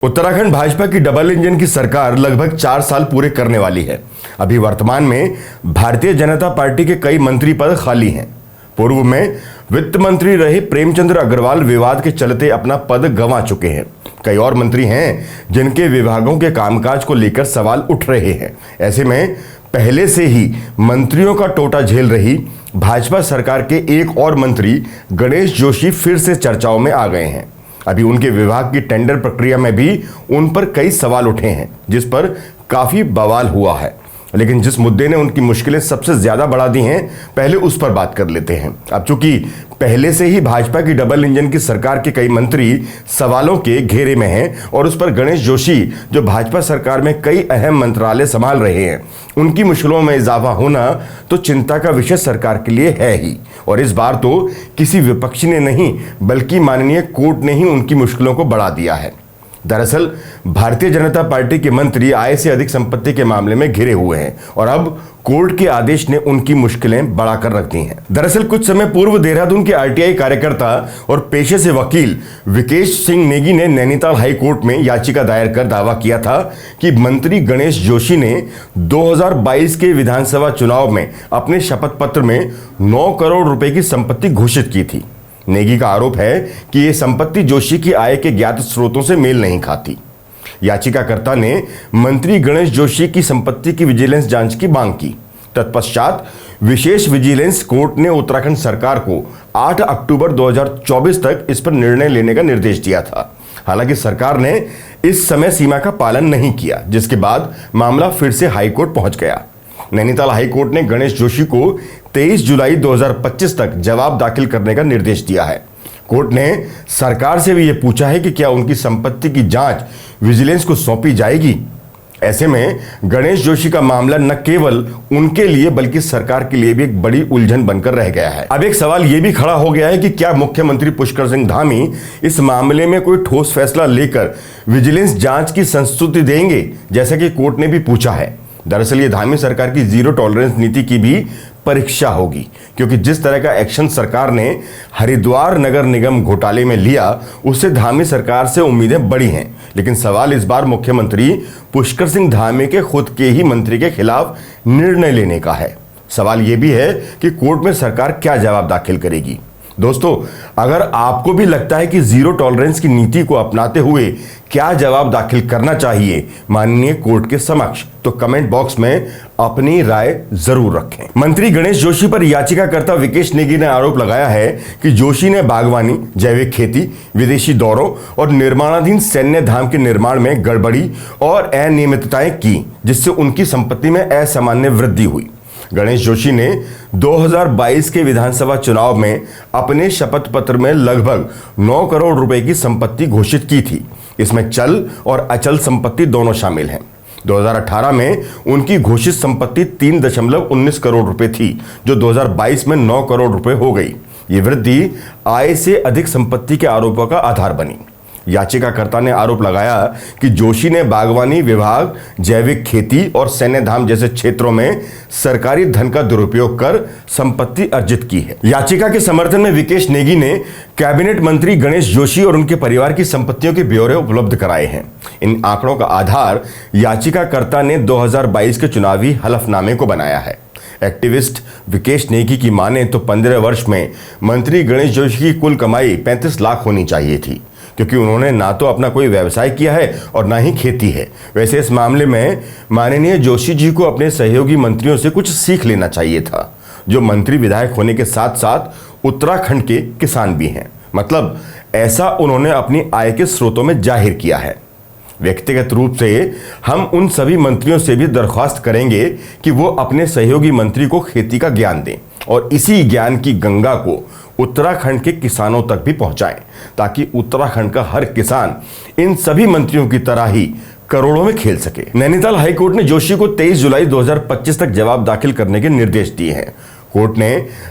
उत्तराखंड भाजपा की double engine की सरकार लगभग 4 साल पूरे करने वाली है। अभी वर्तमान में भारतीय जनता पार्टी के कई मंत्री पद खाली हैं। पूर्व में वित्त मंत्री रहे प्रेमचंद्र अग्रवाल विवाद के चलते अपना पद गंवा चुके हैं। कई और मंत्री हैं जिनके विभागों के कामकाज को लेकर सवाल उठ रहे हैं। ऐसे में पहले से ही मंत्रियों का टोटा झेल रही भाजपा सरकार के एक और मंत्री गणेश जोशी फिर से चर्चाओं में आ गए हैं। अभी उनके विभाग की टेंडर प्रक्रिया में भी उन पर कई सवाल उठे हैं, जिस पर काफी बवाल हुआ है। लेकिन जिस मुद्दे ने उनकी मुश्किलें सबसे ज्यादा बढ़ा दी हैं, पहले उस पर बात कर लेते हैं। अब चूंकि पहले से ही भाजपा की डबल इंजन की सरकार के कई मंत्री सवालों के घेरे में हैं और उस पर गणेश जोशी, जो भाजपा सरकार में कई अहम मंत्रालय संभाल रहे हैं, उनकी मुश्किलों में इजाफा होना तो चिंता का विषय सरकार के लिए है ही। और इस बार तो किसी विपक्षी ने नहीं, बल्कि माननीय कोर्ट ने ही उनकी मुश्किलों को बढ़ा दिया है। दरअसल भारतीय जनता पार्टी के मंत्री आय से अधिक संपत्ति के मामले में घिरे हुए हैं और अब कोर्ट के आदेश ने उनकी मुश्किलें बढ़ाकर रख दी हैं। दरअसल कुछ समय पूर्व देहरादून के आरटीआई कार्यकर्ता और पेशे से वकील विकेश सिंह नेगी ने नैनीताल हाई कोर्ट में याचिका दायर कर दावा किया था कि मंत्री गणेश जोशी ने 2022 के विधानसभा चुनाव में अपने शपथ पत्र में 9 करोड़ रुपए की संपत्ति घोषित की थी। नेगी का आरोप है कि यह संपत्ति जोशी की आय के ज्ञात स्रोतों से मेल नहीं खाती। याचिकाकर्ता ने मंत्री गणेश जोशी की संपत्ति की विजिलेंस जांच की मांग की। तत्पश्चात विशेष विजिलेंस कोर्ट ने उत्तराखंड सरकार को 8 अक्टूबर 2024 तक इस पर निर्णय लेने का निर्देश दिया था। हालांकि सरकार ने इस समय सीमा का पालन नहीं किया, जिसके बाद मामला फिर से हाईकोर्ट पहुंच गया। नैनीताल हाईकोर्ट ने गणेश जोशी को 23 जुलाई 2025 तक जवाब दाखिल करने का निर्देश दिया है। कोर्ट ने सरकार से भी यह पूछा है कि क्या उनकी संपत्ति की जांच विजिलेंस को सौंपी जाएगी। ऐसे में गणेश जोशी का मामला न केवल उनके लिए बल्कि सरकार के लिए भी एक बड़ी उलझन बनकर रह गया है। अब एक सवाल यह भी खड़ा हो गया है कि क्या मुख्यमंत्री पुष्कर सिंह धामी इस मामले में कोई ठोस फैसला लेकर विजिलेंस जांच की संस्तुति देंगे, जैसा कि कोर्ट ने भी पूछा है। दरअसल ये धामी सरकार की जीरो टॉलरेंस नीति की भी परीक्षा होगी, क्योंकि जिस तरह का एक्शन सरकार ने हरिद्वार नगर निगम घोटाले में लिया, उससे धामी सरकार से उम्मीदें बड़ी हैं। लेकिन सवाल इस बार मुख्यमंत्री पुष्कर सिंह धामी के खुद के ही मंत्री के खिलाफ निर्णय लेने का है। सवाल यह भी है कि कोर्ट में सरकार क्या जवाब दाखिल करेगी। दोस्तों, अगर आपको भी लगता है कि जीरो टॉलरेंस की नीति को अपनाते हुए क्या जवाब दाखिल करना चाहिए माननीय कोर्ट के समक्ष, तो कमेंट बॉक्स में अपनी राय जरूर रखें। मंत्री गणेश जोशी पर याचिकाकर्ता विकेश नेगी ने आरोप लगाया है कि जोशी ने बागवानी, जैविक खेती, विदेशी दौरों और निर्माणाधीन सैन्य धाम के निर्माण में गड़बड़ी और अनियमितताएं की, जिससे उनकी संपत्ति में असामान्य वृद्धि हुई। गणेश जोशी ने 2022 के विधानसभा चुनाव में अपने शपथ पत्र में लगभग 9 करोड़ रुपए की संपत्ति घोषित की थी। इसमें चल और अचल संपत्ति दोनों शामिल हैं। 2018 में उनकी घोषित संपत्ति 3.19 करोड़ रुपए थी, जो 2022 में 9 करोड़ रुपए हो गई। ये वृद्धि आय से अधिक संपत्ति के आरोपों का आधार बनी। याचिकाकर्ता ने आरोप लगाया कि जोशी ने बागवानी विभाग, जैविक खेती और सैन्य धाम जैसे क्षेत्रों में सरकारी धन का दुरुपयोग कर संपत्ति अर्जित की है। याचिका के समर्थन में विकेश नेगी ने कैबिनेट मंत्री गणेश जोशी और उनके परिवार की संपत्तियों के ब्यौरे उपलब्ध कराए हैं। इन आंकड़ों का आधार याचिकाकर्ता ने 2022 के चुनावी हलफनामे को बनाया है। एक्टिविस्ट विकेश नेगी की माने तो 15 वर्ष में मंत्री गणेश जोशी की कुल कमाई 35 लाख होनी चाहिए थी, क्योंकि उन्होंने ना तो अपना कोई व्यवसाय किया है और ना ही खेती है। वैसे इस मामले में माननीय जोशी जी को अपने सहयोगी मंत्रियों से कुछ सीख लेना चाहिए था, जो मंत्री विधायक होने के साथ साथ उत्तराखंड के किसान भी हैं। मतलब ऐसा उन्होंने अपनी आय के स्रोतों में जाहिर किया है। व्यक्तिगत रूप से हम उन सभी मंत्रियों से भी दरख्वास्त करेंगे कि वो अपने सहयोगी मंत्री को खेती का ज्ञान दें और इसी ज्ञान की गंगा को उत्तराखंड के किसानों तक भी पहुंचाएं, ताकि उत्तराखंड का हर किसान इन सभी मंत्रियों की तरह ही करोड़ों में खेल सके। नैनीताल हाईकोर्ट ने जोशी को 23 जुलाई 2025 तक जवाब दाखिल करने के निर्देश दिए हैं। कोर्ट ने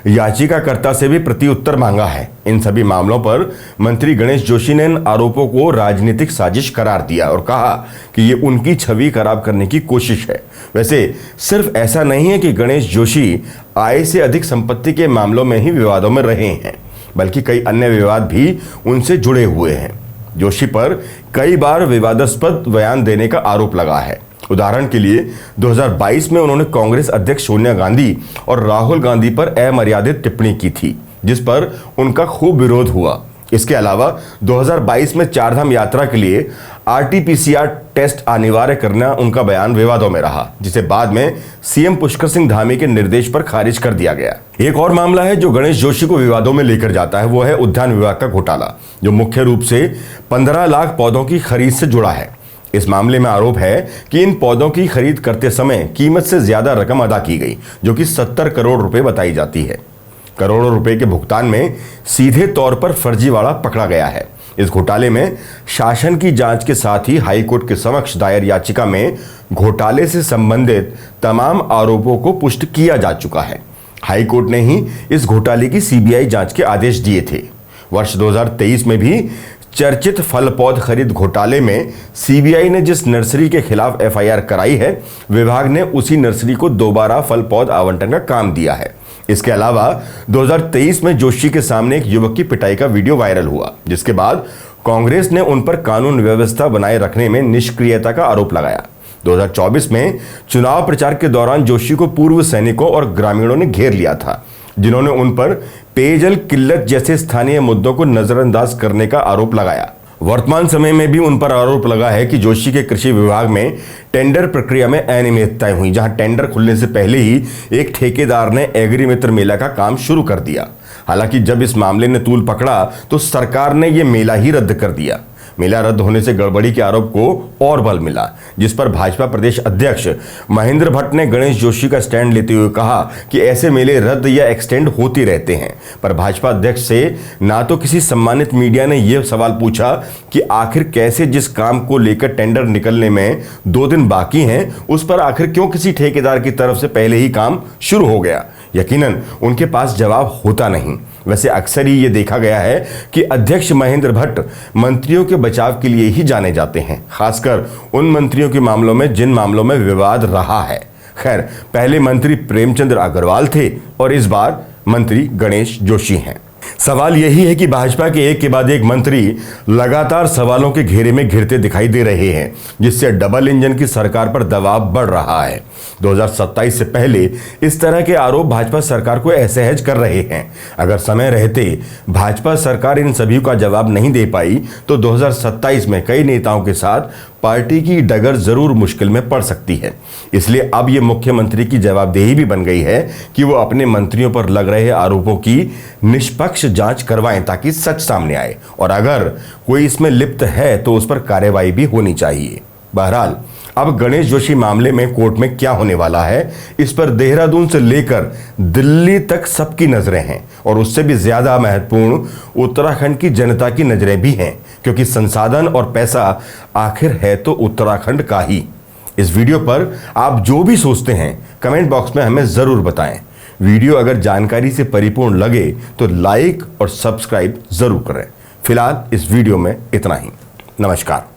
याचिकाकर्ता से भी प्रति उत्तर मांगा है। इन सभी मामलों पर मंत्री गणेश जोशी ने इन आरोपों को राजनीतिक साजिश करार दिया और कहा कि ये उनकी छवि खराब करने की कोशिश है। वैसे सिर्फ ऐसा नहीं है कि गणेश जोशी आय से अधिक संपत्ति के मामलों में ही विवादों में रहे हैं, बल्कि कई अन्य विवाद भी उनसे जुड़े हुए हैं। जोशी पर कई बार विवादास्पद बयान देने का आरोप लगा है। उदाहरण के लिए 2022 में उन्होंने कांग्रेस अध्यक्ष सोनिया गांधी और राहुल गांधी पर अमर्यादित टिप्पणी की थी, जिस पर उनका खूब विरोध हुआ। इसके अलावा 2022 में चारधाम यात्रा के लिए RT-PCR टेस्ट अनिवार्य करना उनका बयान विवादों में रहा, जिसे बाद में सीएम पुष्कर सिंह धामी के निर्देश पर खारिज कर दिया गया। एक और मामला है जो गणेश जोशी को विवादों में लेकर जाता है, वो है उद्यान विभाग का घोटाला, जो मुख्य रूप से 15 लाख पौधों की खरीद से जुड़ा है। इस मामले में आरोप है कि इन पौधों की खरीद करते समय कीमत से ज्यादा रकम अदा की गई, जो कि 70 करोड़ रुपए बताई जाती है। करोड़ों रुपए के भुगतान में सीधे तौर पर फर्जीवाड़ा पकड़ा गया है। इस घोटाले में शासन की जांच के साथ ही हाई कोर्ट के समक्ष दायर याचिका में घोटाले से संबंधित तमाम आरोपों को पुष्ट किया जा चुका है। हाई कोर्ट ने ही इस घोटाले की CBI जांच के आदेश दिए थे। वर्ष 2023 में भी चर्चित फल पौध खरीद घोटाले में CBI ने जिस नर्सरी के खिलाफ FIR कराई है, विभाग ने उसी नर्सरी को दोबारा फल पौध आवंटन का काम दिया है। इसके अलावा 2023 में जोशी के सामने एक युवक की पिटाई का वीडियो वायरल हुआ, जिसके बाद कांग्रेस ने उन पर कानून व्यवस्था बनाए रखने में निष्क्रियता का आरोप लगाया। 2024 में चुनाव प्रचार के दौरान जोशी को पूर्व सैनिकों और ग्रामीणों ने घेर लिया था, जिन्होंने उन पर पेयजल किल्लत जैसे स्थानीय मुद्दों को नजरअंदाज करने का आरोप लगाया। वर्तमान समय में भी उन पर आरोप लगा है कि जोशी के कृषि विभाग में टेंडर प्रक्रिया में अनियमितताएं हुई, जहां टेंडर खुलने से पहले ही एक ठेकेदार ने एग्री मित्र मेला का काम शुरू कर दिया। हालांकि जब इस मामले ने तूल पकड़ा तो सरकार ने यह मेला ही रद्द कर दिया। मेला रद्द होने से गड़बड़ी के आरोप को और बल मिला, जिस पर भाजपा प्रदेश अध्यक्ष महेंद्र भट्ट ने गणेश जोशी का स्टैंड लेते हुए कहा कि ऐसे मेले रद्द या एक्सटेंड होते रहते हैं। पर भाजपा अध्यक्ष से ना तो किसी सम्मानित मीडिया ने यह सवाल पूछा कि आखिर कैसे जिस काम को लेकर टेंडर निकलने में 2 दिन बाकी हैं, उस पर आखिर क्यों किसी ठेकेदार की तरफ से पहले ही काम शुरू हो गया। यकीनन उनके पास जवाब होता नहीं। वैसे अक्सर ही ये देखा गया है कि अध्यक्ष महेंद्र भट्ट मंत्रियों के बचाव के लिए ही जाने जाते हैं, खासकर उन मंत्रियों के मामलों में जिन मामलों में विवाद रहा है। खैर, पहले मंत्री प्रेमचंद अग्रवाल थे और इस बार मंत्री गणेश जोशी हैं। सवाल यही है कि भाजपा के एक के बाद एक मंत्री लगातार सवालों के घेरे में घिरते दिखाई दे रहे हैं, जिससे डबल इंजन की सरकार पर दबाव बढ़ रहा है। 2027 से पहले इस तरह के आरोप भाजपा सरकार को असहज कर रहे हैं। अगर समय रहते भाजपा सरकार इन सभी का जवाब नहीं दे पाई तो 2027 में कई नेताओं के साथ पार्टी की डगर जरूर मुश्किल में पड़ सकती है। इसलिए अब ये मुख्यमंत्री की जवाबदेही भी बन गई है कि वो अपने मंत्रियों पर लग रहे आरोपों की निष्पक्ष जांच करवाएं, ताकि सच सामने आए, और अगर कोई इसमें लिप्त है तो उस पर कार्रवाई भी होनी चाहिए। बहरहाल, अब गणेश जोशी मामले में कोर्ट में क्या होने वाला है, इस पर देहरादून से लेकर दिल्ली तक सबकी नजरें हैं, और उससे भी ज्यादा महत्वपूर्ण उत्तराखंड की जनता की नजरें भी हैं, क्योंकि संसाधन और पैसा आखिर है तो उत्तराखंड का ही। इस वीडियो पर आप जो भी सोचते हैं कमेंट बॉक्स में हमें जरूर बताएं। वीडियो अगर जानकारी से परिपूर्ण लगे तो लाइक और सब्सक्राइब जरूर करें। फिलहाल इस वीडियो में इतना ही। नमस्कार।